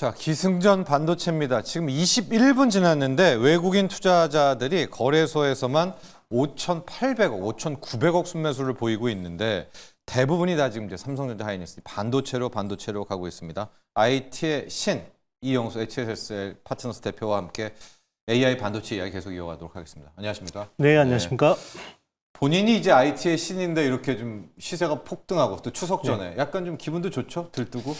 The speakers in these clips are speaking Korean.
자, 기승전 반도체입니다. 지금 21분 지났는데 외국인 투자자들이 거래소에서만 5,800억, 5,900억 순매수를 보이고 있는데 대부분이 다 지금 이제 삼성전자 하이닉스 반도체로 가고 있습니다. IT의 신 이영수 HSL 파트너스 대표와 함께 AI 반도체 이야기 계속 이어가도록 하겠습니다. 안녕하십니까? 네, 안녕하십니까? 본인이 이제 IT의 신인데 이렇게 좀 시세가 폭등하고 또 추석 전에 약간 좀 기분도 좋죠? 들뜨고?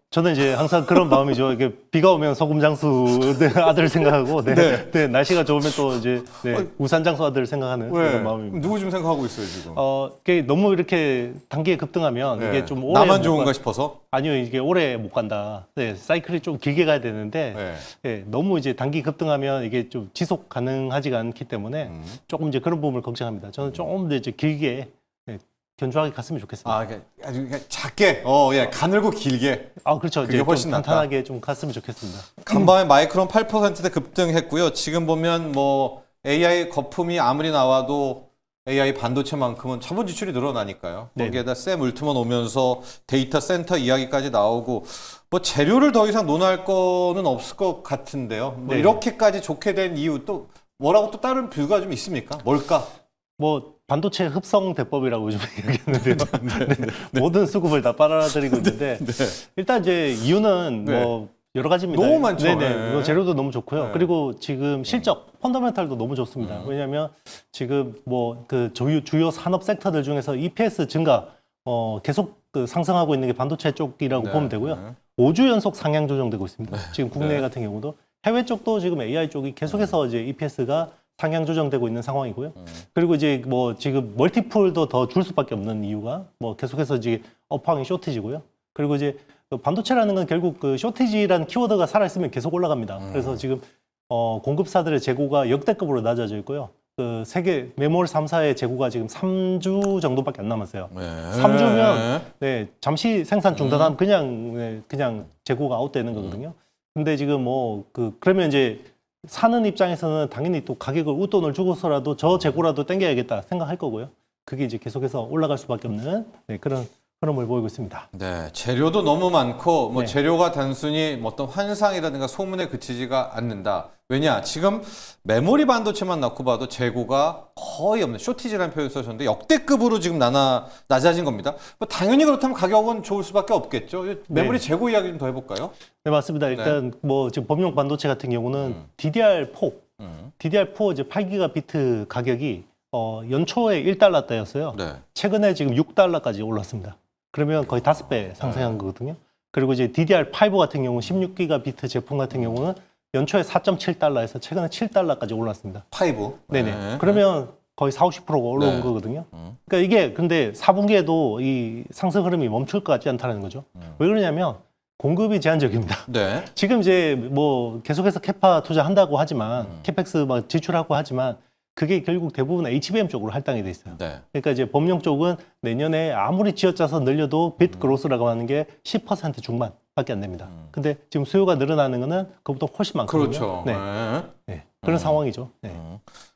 저는 이제 항상 그런 마음이죠. 이게 비가 오면 소금 장수 아들 생각하고, 네, 날씨가 좋으면 또 이제 우산 장수 아들 생각하는 그런 마음입니다. 누구 좀 생각하고 있어요 지금? 이게 너무 이렇게 단기에 급등하면 이게 좀 오래 나만 좋은가 싶어서? 아니요, 이게 오래 못 간다. 네, 사이클이 좀 길게 가야 되는데 너무 이제 단기 급등하면 이게 좀 지속 가능하지가 않기 때문에 조금 이제 그런 부분을 걱정합니다. 저는 조금 더 이제 길게 견조하게 갔으면 좋겠습니다. 아주 그냥 작게, 가늘고 길게. 그렇죠. 이제 훨씬 좀 탄탄하게 좀 갔으면 좋겠습니다. 간밤에 마이크론 8%대 급등했고요. 지금 보면 뭐 AI 거품이 아무리 나와도 AI 반도체만큼은 자본 지출이 늘어나니까요. 거기에다 샘 울트먼 오면서 데이터 센터 이야기까지 나오고 뭐 재료를 더 이상 논할 거는 없을 것 같은데요. 뭐 이렇게까지 좋게 된 이유 또 뭐라고 또 다른 뷰가 좀 있습니까? 뭘까? 뭐 반도체 흡성 대법이라고 요즘 얘기하는데요. 모든 수급을 다 빨아들이고 있는데 일단 이제 이유는 뭐 여러 가지입니다. 너무 많죠. 뭐 재료도 너무 좋고요. 그리고 지금 실적 펀더멘탈도 너무 좋습니다. 왜냐하면 지금 뭐 그 주요 산업 섹터들 중에서 EPS 증가 계속 상승하고 있는 게 반도체 쪽이라고 보면 되고요. 5주 연속 상향 조정되고 있습니다. 지금 국내 같은 경우도 해외 쪽도 지금 AI 쪽이 계속해서 이제 EPS가 상향 조정되고 있는 상황이고요. 그리고 이제 뭐 지금 멀티풀도 더 줄 수밖에 없는 이유가 뭐 계속해서 이제 업황이 쇼티지고요. 그리고 이제 반도체라는 건 결국 그 쇼티지라는 키워드가 살아있으면 계속 올라갑니다. 그래서 지금 공급사들의 재고가 역대급으로 낮아져 있고요. 그 세계 메모리 3사의 재고가 지금 3주 정도밖에 안 남았어요. 3주면 잠시 생산 중단하면 그냥 재고가 아웃되는 거거든요. 근데 지금 그러면 이제 사는 입장에서는 당연히 또 가격을 웃돈을 주고서라도 저 재고라도 땡겨야겠다 생각할 거고요. 그게 이제 계속해서 올라갈 수밖에 없는 그런 흐름을 보이고 있습니다. 네, 재료도 너무 많고 뭐 재료가 단순히 어떤 환상이라든가 소문에 그치지가 않는다. 왜냐? 지금 메모리 반도체만 놓고 봐도 재고가 거의 없는 쇼티지라는 표현을 쓰셨는데 역대급으로 지금 낮아진 겁니다. 뭐 당연히 그렇다면 가격은 좋을 수밖에 없겠죠. 메모리 재고 이야기 좀 더 해볼까요? 네, 맞습니다. 일단 뭐 지금 범용 반도체 같은 경우는 DDR4 이제 8기가비트 가격이 연초에 1달러대였어요. 최근에 지금 6달러까지 올랐습니다. 그러면 거의 5배 상승한 거거든요. 그리고 이제 DDR5 같은 경우 16기가비트 제품 같은 경우는 연초에 4.7달러에서 최근에 7달러까지 올랐습니다. 5? 네네. 그러면 거의 40~50%가 올라온 거거든요. 그러니까 이게 근데 4분기에도 이 상승 흐름이 멈출 것 같지 않다는 거죠. 왜 그러냐면 공급이 제한적입니다. 지금 이제 뭐 계속해서 캐파 투자한다고 하지만 캐펙스 막 지출하고 하지만 그게 결국 대부분 HBM 쪽으로 할당이 돼 있어요. 그러니까 이제 범용 쪽은 내년에 아무리 쥐어짜서 늘려도 빗 그로스라고 하는 게 10% 중반밖에 안 됩니다. 근데 지금 수요가 늘어나는 거는 그것보다 훨씬 많거든요. 그렇죠. 그런 상황이죠.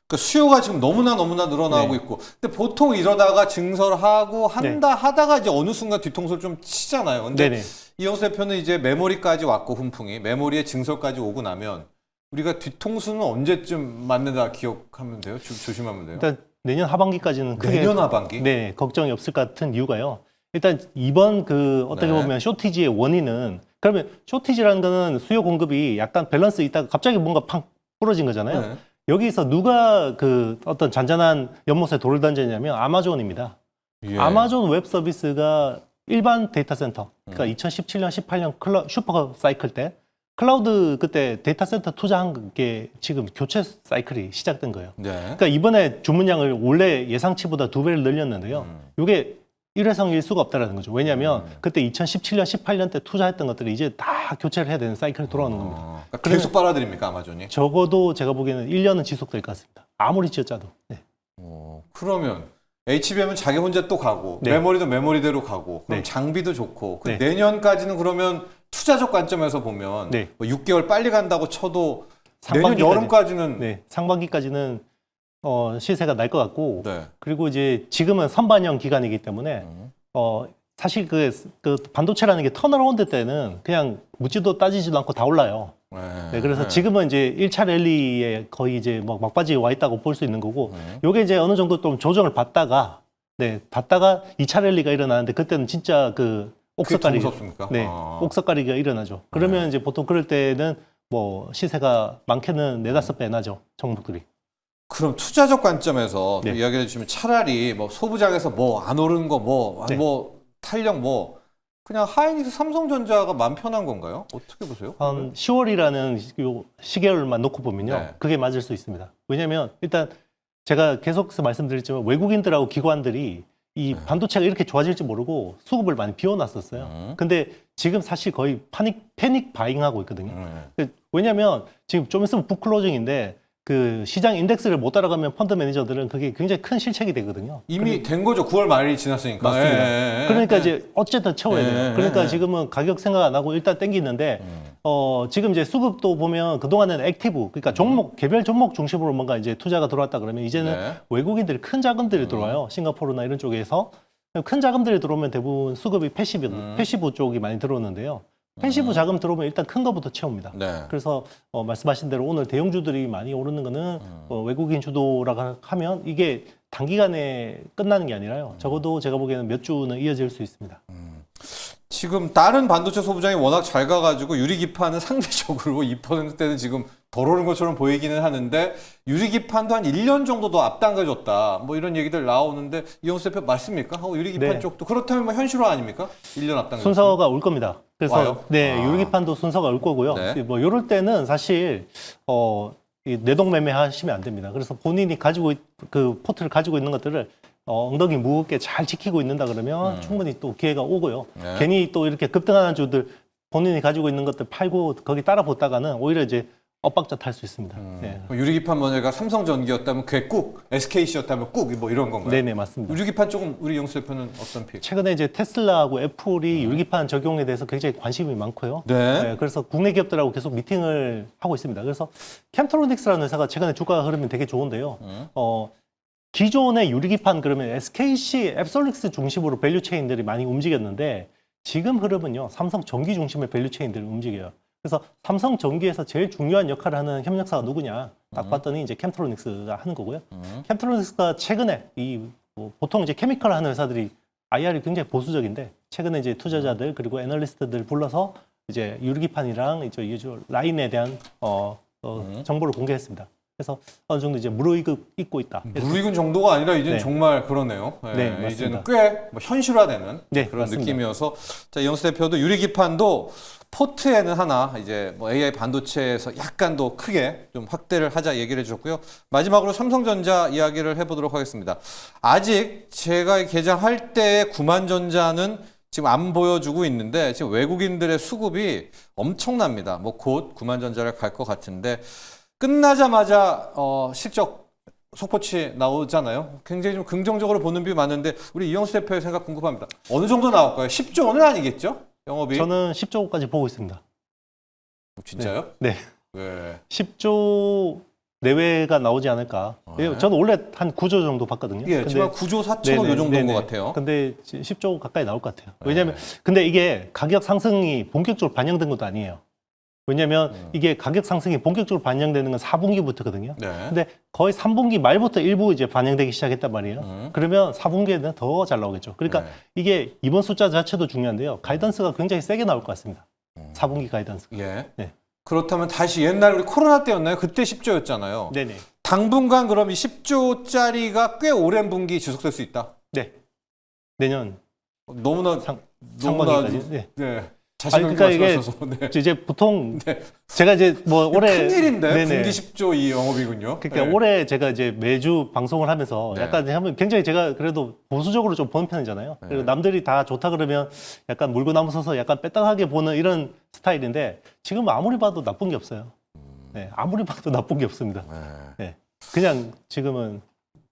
그 수요가 지금 너무나 늘어나고 있고, 근데 보통 이러다가 증설하고 하다가 이제 어느 순간 뒤통수를 좀 치잖아요. 근데 이영수 대표는 이제 메모리까지 왔고 훈풍이 메모리의 증설까지 오고 나면 우리가 뒤통수는 언제쯤 맞는다 기억하면 돼요? 조심하면 돼요? 일단 내년 하반기까지는 크게 내년 하반기? 걱정이 없을 것 같은 이유가요. 일단 이번 어떻게 보면 쇼티지의 원인은 그러면 쇼티지라는 거는 수요 공급이 약간 밸런스 있다가 갑자기 뭔가 팡 부러진 거잖아요. 여기서 누가 어떤 잔잔한 연못에 돌을 던졌냐면 아마존입니다. 아마존 웹 서비스가 일반 데이터 센터, 그러니까 2017년, 18년 슈퍼 사이클 때 클라우드 그때 데이터 센터 투자한 게 지금 교체 사이클이 시작된 거예요. 그러니까 이번에 주문량을 원래 예상치보다 2배를 늘렸는데요. 이게 일회성 수가 없다는 거죠. 왜냐하면 그때 2017년, 18년 때 투자했던 것들이 이제 다 교체를 해야 되는 사이클이 돌아오는 겁니다. 그러니까 계속 빨아들입니까, 아마존이? 적어도 제가 보기에는 1년은 지속될 것 같습니다. 아무리 쥐어짜도. 그러면 HBM은 자기 혼자 또 가고 메모리도 메모리대로 가고 그럼 장비도 좋고 내년까지는 그러면 투자적 관점에서 보면 뭐 6개월 빨리 간다고 쳐도 내년 여름까지는 상반기까지는 시세가 날 것 같고 그리고 이제 지금은 선반영 기간이기 때문에 사실 그 반도체라는 게 턴어라운드 때는 그냥 묻지도 따지지도 않고 다 올라요. 네, 그래서 지금은 이제 1차 랠리에 거의 이제 뭐 막바지에 와 있다고 볼 수 있는 거고, 요게 이제 어느 정도 좀 조정을 받다가 2차 랠리가 일어나는데 그때는 진짜 그 옥석가리, 네, 옥석가리가 일어나죠. 그러면 이제 보통 그럴 때는 뭐 시세가 많게는 4-5배 나죠, 종목들이. 그럼 투자적 관점에서 네. 이야기해 주시면 차라리 뭐 소부장에서 뭐 안 오른 거 뭐 탄력 뭐 그냥 하이닉스 삼성전자가 마음 편한 건가요? 어떻게 보세요? 한 10월이라는 요 시계열만 놓고 보면요. 네. 그게 맞을 수 있습니다. 왜냐하면 일단 제가 계속해서 말씀드렸지만 외국인들하고 기관들이 이 반도체가 이렇게 좋아질지 모르고 수급을 많이 비워놨었어요. 근데 지금 사실 거의 패닉 바잉하고 있거든요. 왜냐하면 지금 좀 있으면 북클로징인데 그 시장 인덱스를 못 따라가면 펀드 매니저들은 그게 굉장히 큰 실책이 되거든요. 이미 된 거죠. 9월 말이 지났으니까. 맞습니다. 그러니까 이제 어쨌든 채워야 돼요. 그러니까 지금은 가격 생각 안 하고 일단 땡기는데 지금 이제 수급도 보면 그동안은 액티브, 그러니까 종목, 개별 종목 중심으로 뭔가 이제 투자가 들어왔다 그러면 이제는 외국인들이 큰 자금들이 들어와요. 싱가포르나 이런 쪽에서. 큰 자금들이 들어오면 대부분 수급이 패시브 쪽이 많이 들어오는데요. 패시브 자금 들어오면 일단 큰 거부터 채웁니다. 네. 그래서 말씀하신 대로 오늘 대형주들이 많이 오르는 거는 외국인 주도라고 하면 이게 단기간에 끝나는 게 아니라요. 적어도 제가 보기에는 몇 주는 이어질 수 있습니다. 지금 다른 반도체 소부장이 워낙 잘 가가지고 유리기판은 상대적으로 2%대는 지금 덜 오른 것처럼 보이기는 하는데 유리기판도 한 1년 정도 더 앞당겨졌다. 뭐 이런 얘기들 나오는데 이용수 대표 맞습니까? 유리기판 네. 쪽도 그렇다면 뭐 현실화 아닙니까? 1년 앞당겨. 순서가 올 겁니다. 그래서 와요? 네, 유리기판도 순서가 올 거고요. 네. 뭐 이럴 때는 사실 이 내동매매 하시면 안 됩니다. 그래서 본인이 가지고 그 포트를 가지고 있는 것들을 엉덩이 무겁게 잘 지키고 있는다 그러면 충분히 또 기회가 오고요. 네. 괜히 또 이렇게 급등하는 주들 본인이 가지고 있는 것들 팔고 거기 따라 붙다가는 오히려 이제 엇박자 탈 수 있습니다. 네. 유리기판 먼저가 삼성전기였다면 그게 꾹, SKC였다면 꾹 뭐 이런 건가요? 네네, 맞습니다. 유리기판 조금 우리 이용수 대표는 어떤 픽? 최근에 이제 테슬라하고 애플이 유리기판 적용에 대해서 굉장히 관심이 많고요. 네. 그래서 국내 기업들하고 계속 미팅을 하고 있습니다. 그래서 캠트로닉스라는 회사가 최근에 주가 흐름이 되게 좋은데요. 기존의 유리기판 그러면 SKC, 앱솔릭스 중심으로 밸류 체인들이 많이 움직였는데 지금 흐름은요. 삼성 전기 중심의 밸류 체인들이 움직여요. 그래서 삼성 전기에서 제일 중요한 역할을 하는 협력사가 누구냐 딱 봤더니 이제 캠트로닉스가 하는 거고요. 캠트로닉스가 최근에 보통 이제 케미컬 하는 회사들이 IR이 굉장히 보수적인데 최근에 이제 투자자들 그리고 애널리스트들 불러서 이제 유리기판이랑 이제 라인에 대한 정보를 공개했습니다. 그래서 어느 정도 이제 무르익고 있고 있다. 무르익은 정도가 아니라 이제는 네. 정말 그러네요. 네, 맞습니다. 이제는 꽤 현실화되는 네, 그런 맞습니다. 느낌이어서 자, 이영수 대표도 유리기판도 포트에는 하나 이제 뭐 AI 반도체에서 약간 더 크게 좀 확대를 하자 얘기를 해주셨고요. 마지막으로 삼성전자 이야기를 해보도록 하겠습니다. 아직 제가 개장할 때의 구만전자는 지금 안 보여주고 있는데 지금 외국인들의 수급이 엄청납니다. 뭐 곧 구만전자를 갈 것 같은데 끝나자마자 실적 속보치 나오잖아요. 굉장히 좀 긍정적으로 보는 뷰 많은데 우리 이영수 대표의 생각 궁금합니다. 어느 정도 나올까요? 10조 원은 아니겠죠? 영업이? 저는 10조까지 보고 있습니다. 진짜요? 네. 네. 10조 내외가 나오지 않을까. 네. 저는 원래 한 9조 정도 봤거든요. 예, 지금 9조 4천억 요 정도인 것 같아요. 근데 10조 가까이 나올 것 같아요. 왜냐하면 근데 이게 가격 상승이 본격적으로 반영된 것도 아니에요. 왜냐하면 이게 가격 상승이 본격적으로 반영되는 건 4분기부터거든요. 네. 근데 거의 3분기 말부터 일부 이제 반영되기 시작했단 말이에요. 그러면 4분기에는 더 잘 나오겠죠. 그러니까 네. 이게 이번 숫자 자체도 중요한데요. 가이던스가 굉장히 세게 나올 것 같습니다. 4분기 가이던스. 예. 네. 그렇다면 다시 옛날 우리 코로나 때였나요? 그때 10조였잖아요. 네네. 당분간 그럼 이 10조짜리가 꽤 오랜 분기 지속될 수 있다. 네. 내년 너무나 상반기까지. 네. 네. 자신감 그러니까 이게 말씀하셔서 네. 이제 보통 네. 제가 이제 뭐 올해 큰일인데 네네. 분기 10조 이 영업이군요. 그러니까 네. 올해 제가 이제 매주 방송을 하면서 네. 약간 하면 굉장히 제가 그래도 보수적으로 좀 보는 편이잖아요. 그리고 남들이 다 좋다 그러면 약간 물고 나무서서 약간 빼딱하게 보는 이런 스타일인데 지금 아무리 봐도 나쁜 게 없어요. 네, 아무리 봐도 나쁜 게 없습니다. 네, 그냥 지금은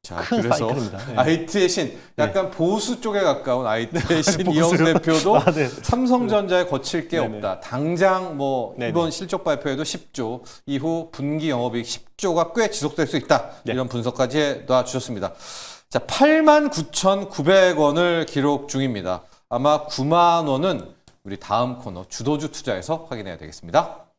자, 큰 그래서 사이클입니다. 네. IT의 신, 약간 보수 쪽에 가까운 IT의 신 이영수 보수요? 대표도 아, 네. 삼성전자에 거칠 게 네네. 없다. 당장 뭐 네네. 이번 실적 발표에도 10조, 이후 분기 영업이익 10조가 꽤 지속될 수 있다. 네. 이런 분석까지 놔주셨습니다. 자, 89,900원을 기록 중입니다. 아마 9만 원은 우리 다음 코너 주도주 투자에서 확인해야 되겠습니다.